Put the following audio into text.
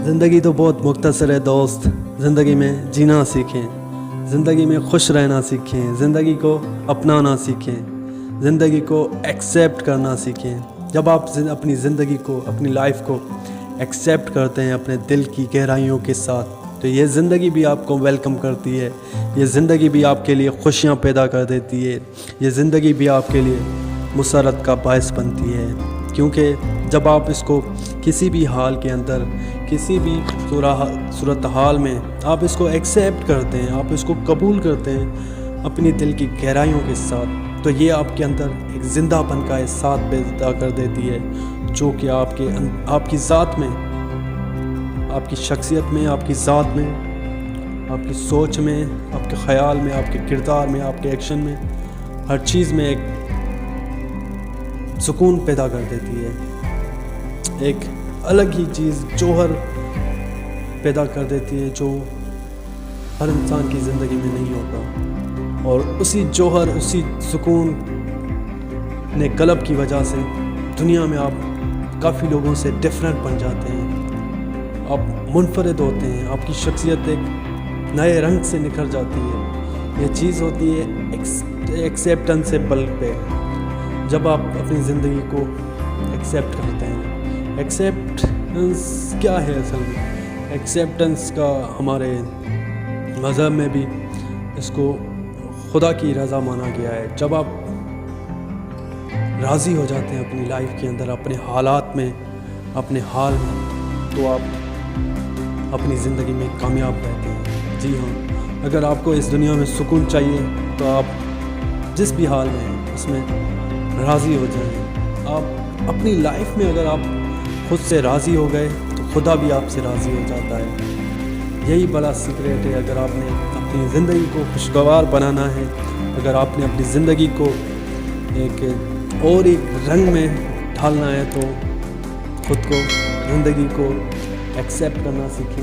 ज़िंदगी तो बहुत मुख्तसर है दोस्त, ज़िंदगी में जीना सीखें, ज़िंदगी में खुश रहना सीखें, ज़िंदगी को अपनाना सीखें, ज़िंदगी को एक्सेप्ट करना सीखें। जब आप अपनी ज़िंदगी को, अपनी लाइफ को एक्सेप्ट करते हैं अपने दिल की गहराइयों के साथ, तो ये ज़िंदगी भी आपको वेलकम करती है, ये ज़िंदगी भी आपके लिए खुशियाँ पैदा कर देती है, ये ज़िंदगी भी आपके लिए मुसरत का बायस बनती है। क्योंकि जब आप इसको किसी भी हाल के अंदर, किसी भी सूरत हाल में आप इसको एक्सेप्ट करते हैं, आप इसको कबूल करते हैं अपनी दिल की गहराइयों के साथ, तो ये आपके अंदर एक ज़िंदापन का एहसास पैदा कर देती है, जो कि आपकी ज़ात में, आपकी शख्सियत में, आपकी ज़ात में, आपकी सोच में, आपके ख़याल में, आपके किरदार में, आपके एक्शन में, हर चीज़ में एक सुकून पैदा कर देती है। एक अलग ही चीज़, जौहर पैदा कर देती है, जो हर इंसान की ज़िंदगी में नहीं होता। और उसी जौहर, उसी सुकून ने कलब की वजह से दुनिया में आप काफ़ी लोगों से डिफरेंट बन जाते हैं, आप मुनफरिद होते हैं, आपकी शख्सियत एक नए रंग से निखर जाती है। ये चीज़ होती है एक्सेप्टेंसेबल पे, जब आप अपनी ज़िंदगी को एक्सेप्ट करते हैं। एक्सेप्टेंस क्या है असल में? एक्सेप्टेंस का हमारे मज़हब में भी इसको खुदा की रज़ा माना गया है। जब आप राज़ी हो जाते हैं अपनी लाइफ के अंदर, अपने हालात में, अपने हाल में, तो आप अपनी ज़िंदगी में कामयाब रहते हैं। जी हाँ, अगर आपको इस दुनिया में सुकून चाहिए तो आप जिस भी हाल में हैं उसमें राज़ी हो जाएं। आप अपनी लाइफ में अगर आप खुद से राज़ी हो गए तो खुदा भी आपसे राज़ी हो जाता है। यही बड़ा सीक्रेट है। अगर आपने अपनी ज़िंदगी को खुशगवार बनाना है, अगर आपने अपनी ज़िंदगी को एक और एक रंग में ढालना है, तो खुद को, ज़िंदगी को एक्सेप्ट करना सीखें।